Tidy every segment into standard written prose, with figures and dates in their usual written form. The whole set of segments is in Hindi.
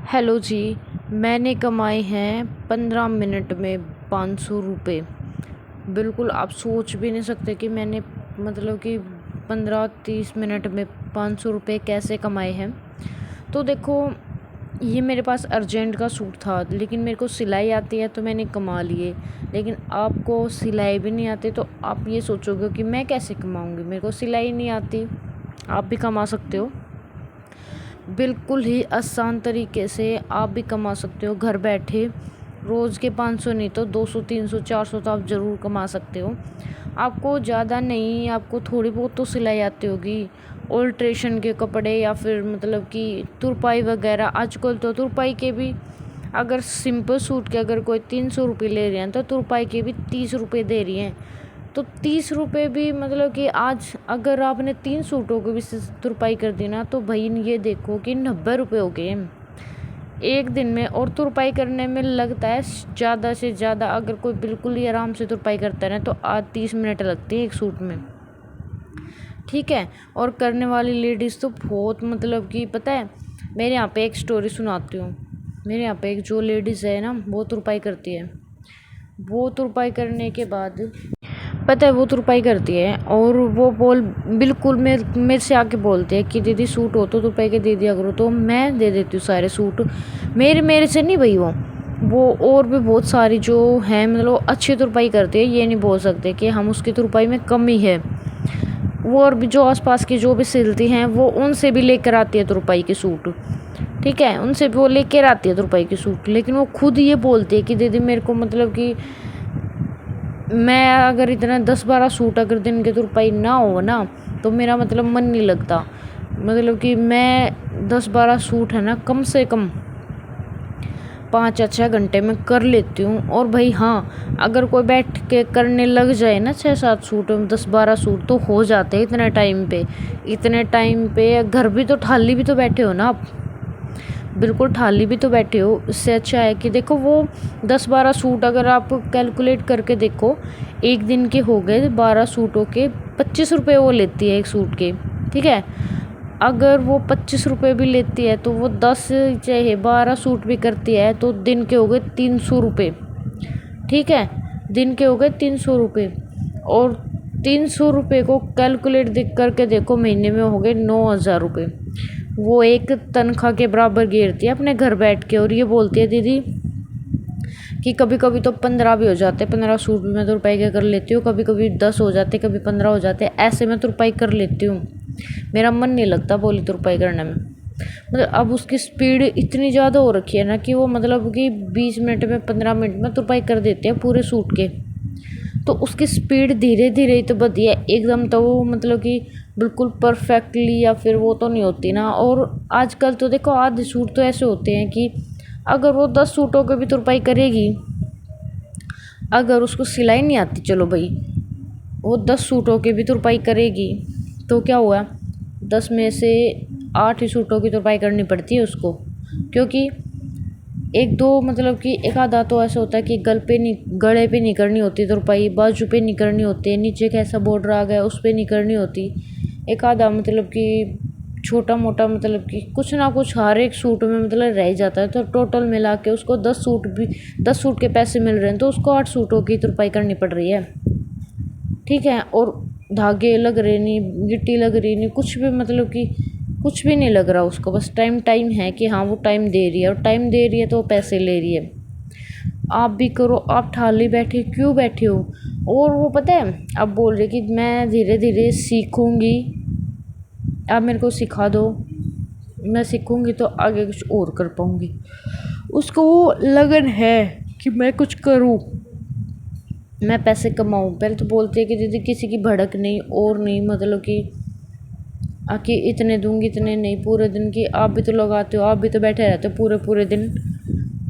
हेलो जी। मैंने कमाए हैं 15 मिनट में 500 रुपये। बिल्कुल आप सोच भी नहीं सकते कि मैंने मतलब कि 15-30 मिनट में 500 रुपये कैसे कमाए हैं। तो देखो, ये मेरे पास अर्जेंट का सूट था, लेकिन मेरे को सिलाई आती है तो मैंने कमा लिए। लेकिन आपको सिलाई भी नहीं आती तो आप ये सोचोगे कि मैं कैसे कमाऊँगी, मेरे को सिलाई नहीं आती। आप भी कमा सकते हो, बिल्कुल ही आसान तरीके से आप भी कमा सकते हो घर बैठे। रोज़ के 500 नहीं तो 200 300 400 तो आप ज़रूर कमा सकते हो। आपको ज़्यादा नहीं, आपको थोड़ी बहुत तो सिलाई आती होगी, ऑल्ट्रेशन के कपड़े या फिर मतलब कि तुरपाई वगैरह। आजकल तो तुरपाई के भी, अगर सिंपल सूट के अगर कोई 300 रुपये ले रहे हैं तो तुरपाई के भी 30 रुपये दे रही हैं। तो 30 रुपये भी मतलब कि आज अगर आपने 3 सूटों की भी तुरपाई कर दी ना, तो भाई ये देखो कि 90 रुपये हो गए एक दिन में। और तुरपाई करने में लगता है ज़्यादा से ज़्यादा, अगर कोई बिल्कुल ही आराम से तुरपाई करता है ना तो आज 30 मिनट लगती है एक सूट में, ठीक है। और करने वाली लेडीज़ तो बहुत मतलब कि पता है, मेरे यहाँ पे एक स्टोरी सुनाती हूँ। मेरे यहाँ पे एक जो लेडीज़ है ना, वो तुरपाई करती है। वो तुरपाई करने के बाद पता है वो तुरपाई करती है और वो बिल्कुल मेरे से आके बोलते हैं कि दीदी सूट हो तो तुरपाई के दे दिया करो। तो मैं दे देती हूँ सारे सूट। मेरे से नहीं भाई, वो और भी बहुत सारी जो हैं मतलब अच्छी तुरपाई करती है। ये नहीं बोल सकते कि हम उसकी तुरपाई में कमी है। वो और भी जो आसपास की जो भी सिलती हैं वो उनसे भी लेकर आती है तुरपाई के सूट, ठीक है। उनसे भी वो लेकर आती है तुरपाई के सूट। लेकिन वो खुद ये बोलती है कि दीदी मेरे को मतलब कि मैं अगर इतना 10-12 सूट अगर दिन के तुरपाई ना हो ना तो मेरा मतलब मन नहीं लगता। मतलब कि मैं 10-12 सूट है ना कम से कम 5 या 6 घंटे में कर लेती हूँ। और भाई हाँ, अगर कोई बैठ के करने लग जाए ना 6-7 सूट 10-12 सूट तो हो जाते हैं इतने टाइम पे। इतने टाइम पे घर भी तो ठाली भी तो बैठे हो ना आप, बिल्कुल ठाली भी तो बैठे हो। इससे अच्छा है कि देखो वो 10-12 सूट अगर आप कैलकुलेट करके देखो, एक दिन के हो गए 12 सूटों के 25 रुपये वो लेती है एक सूट के, ठीक है। अगर वो 25 रुपये भी लेती है तो वो 10 चाहे 12 सूट भी करती है तो दिन के हो गए 300 रुपये, ठीक है। दिन के हो गए 300 रुपये। और 300 रुपये को कैलकुलेट देख करके देखो, महीने में हो गए 9,000 रुपये। वो एक तनख्वाह के बराबर गिरती है अपने घर बैठ के। और ये बोलती है दीदी कि कभी कभी तो 15 भी हो जाते, 15 सूट भी मैं तुरपाई के कर लेती हूँ। कभी कभी 10 हो जाते, कभी 15 हो जाते, ऐसे मैं तुरपाई कर लेती हूँ। मेरा मन नहीं लगता बोली तुरपाई करने में। मतलब अब उसकी स्पीड इतनी ज़्यादा हो रखी है ना कि वो मतलब कि 20 मिनट में 15 मिनट में तुरपाई कर देते हैं पूरे सूट के। तो उसकी स्पीड धीरे धीरे ही तो बढ़ी है, एकदम तो वो मतलब कि बिल्कुल परफेक्टली या फिर वो तो नहीं होती ना। और आजकल तो देखो आधे सूट तो ऐसे होते हैं कि अगर वो 10 सूटों की भी तुरपाई करेगी, अगर उसको सिलाई नहीं आती, चलो भाई वो 10 सूटों की भी तुरपाई करेगी तो क्या हुआ, 10 में से 8 ही सूटों की तुरपाई करनी पड़ती है उसको। क्योंकि एक दो मतलब कि एक आधा तो ऐसा होता है कि गले पे नहीं करनी होती तुरपाई, बाजू पे नहीं करनी होती है, नीचे कैसा बॉर्डर आ गया उस पर नहीं करनी होती। एक आधा मतलब कि छोटा मोटा मतलब कि कुछ ना कुछ हर एक सूट में मतलब रह जाता है। तो टोटल मिला के उसको 10 सूट के पैसे मिल रहे हैं तो उसको 8 सूटों की तुरपाई करनी पड़ रही है, ठीक है। और धागे लग रहे नहीं, गिट्टी लग रही नहीं, कुछ भी मतलब कि कुछ भी नहीं लग रहा उसको। बस टाइम है कि हाँ वो टाइम दे रही है, और टाइम दे रही है तो वो पैसे ले रही है। आप भी करो, आप ठाली बैठे क्यों बैठे हो। और वो पता है अब बोल रही कि मैं धीरे धीरे सीखूंगी, आप मेरे को सिखा दो, मैं सीखूंगी तो आगे कुछ और कर पाऊंगी। उसको वो लगन है कि मैं कुछ करूं, मैं पैसे कमाऊं। पहले तो बोलती है कि दीदी किसी की भड़क नहीं और नहीं, मतलब कि आके इतने दूंगी इतने नहीं, पूरे दिन की आप भी तो लगाते हो, आप भी तो बैठे रहते हो पूरे पूरे दिन।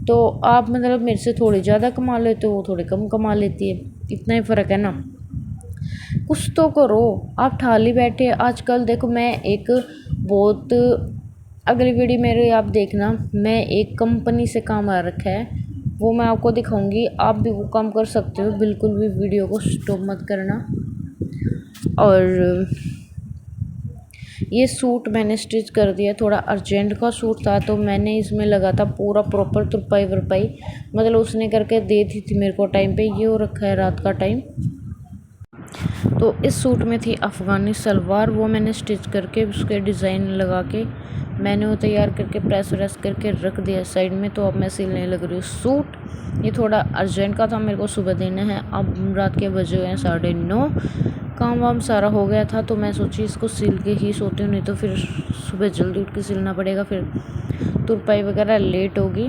तो आप मतलब मेरे से थोड़ी ज़्यादा कमा लेते हो, वो थोड़ी कम कमा लेती है, इतना ही फ़र्क है ना। कुछ तो करो, आप ठाली बैठे। आजकल देखो मैं एक बहुत, अगली वीडियो मेरे आप देखना, मैं एक कंपनी से काम आ रखा है, वो मैं आपको दिखाऊंगी। आप भी वो काम कर सकते हो, बिल्कुल भी वीडियो को स्टॉप मत करना। और ये सूट मैंने स्टिच कर दिया, थोड़ा अर्जेंट का सूट था तो मैंने इसमें लगा था पूरा प्रॉपर तुरपाई वरपाई, मतलब उसने करके दे दी थी मेरे को टाइम पे। ये हो रखा है रात का टाइम। तो इस सूट में थी अफ़गानी सलवार, वो मैंने स्टिच करके उसके डिज़ाइन लगा के मैंने वो तैयार करके प्रेस व्रेस करके रख दिया साइड में। तो अब मैं सिलने लग रही हूँ सूट। ये थोड़ा अर्जेंट का था, मेरे को सुबह देना है। अब रात के बजे हुए हैं 9:30, काम वाम सारा हो गया था तो मैं सोची इसको सिल के ही सोती हूँ, नहीं तो फिर सुबह जल्दी उठ के सिलना पड़ेगा, फिर तुरपाई वगैरह लेट होगी।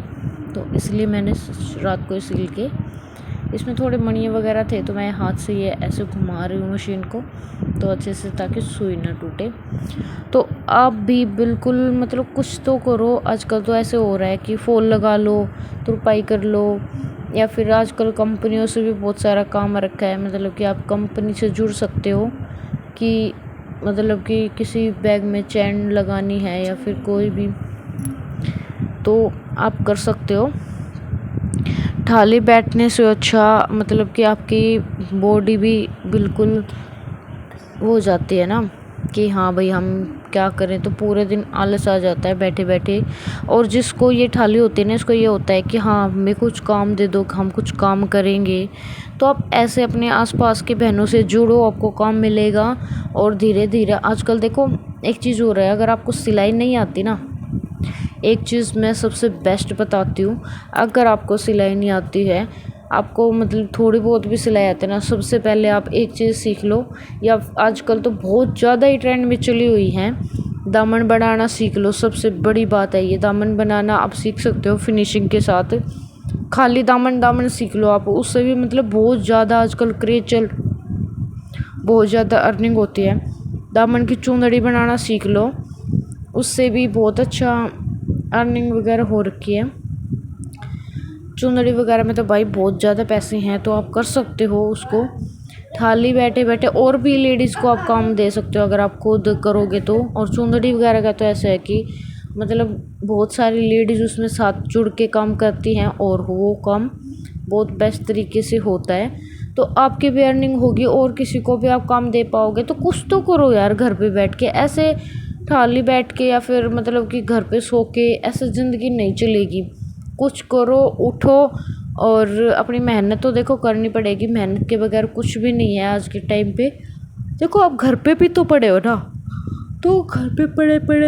तो इसलिए मैंने रात को ही सिल के, इसमें थोड़े मणियाँ वगैरह थे तो मैं हाथ से ये ऐसे घुमा रही हूँ मशीन को तो अच्छे से, ताकि सुई ना टूटे। तो आप भी बिल्कुल मतलब कुछ तो करो। आजकल तो ऐसे हो रहा है कि फॉल लगा लो, तुरपाई कर लो, या फिर आजकल कंपनियों से भी बहुत सारा काम रखा है, मतलब कि आप कंपनी से जुड़ सकते हो कि मतलब कि किसी बैग में चैन लगानी है या फिर कोई भी, तो आप कर सकते हो। थाली बैठने से अच्छा मतलब कि आपकी बॉडी भी बिल्कुल हो जाती है ना कि हाँ भाई हम क्या करें, तो पूरे दिन आलस आ जाता है बैठे बैठे। और जिसको ये थाली होती है ना, इसको ये होता है कि हाँ हमें कुछ काम दे दो, हम कुछ काम करेंगे। तो आप ऐसे अपने आसपास के बहनों से जुड़ो, आपको काम मिलेगा। और धीरे धीरे आजकल देखो एक चीज़ हो रहा है, अगर आपको सिलाई नहीं आती ना, एक चीज़ मैं सबसे बेस्ट बताती हूँ, अगर आपको सिलाई नहीं आती है, आपको मतलब थोड़ी बहुत भी सिलाई आती है ना, सबसे पहले आप एक चीज़ सीख लो। या आजकल तो बहुत ज़्यादा ही ट्रेंड में चली हुई है, दामन बनाना सीख लो। सबसे बड़ी बात है ये, दामन बनाना आप सीख सकते हो फिनिशिंग के साथ। खाली दामन सीख लो आप, उससे भी मतलब बहुत ज़्यादा आजकल क्रेज बहुत ज़्यादा अर्निंग होती है। दामन की चुंदड़ी बनाना सीख लो, उससे भी बहुत अच्छा अर्निंग वगैरह हो रखी है। चुंदड़ी वगैरह में तो भाई बहुत ज़्यादा पैसे हैं, तो आप कर सकते हो उसको। थाली बैठे बैठे और भी लेडीज़ को आप काम दे सकते हो अगर आप खुद करोगे तो। और चुंदड़ी वगैरह का तो ऐसा है कि मतलब बहुत सारी लेडीज़ उसमें साथ जुड़ के काम करती हैं और वो काम बहुत बेस्ट तरीके से होता है। तो आपकी भी अर्निंग होगी और किसी को भी आप काम दे पाओगे। तो कुछ तो करो यार घर पे बैठ के, ऐसे थाली बैठ के या फिर मतलब कि घर पे सो के ऐसे ज़िंदगी नहीं चलेगी। कुछ करो, उठो और अपनी मेहनत तो देखो करनी पड़ेगी, मेहनत के बगैर कुछ भी नहीं है आज के टाइम पे। देखो आप घर पे भी तो पड़े हो ना, तो घर पे पड़े पड़े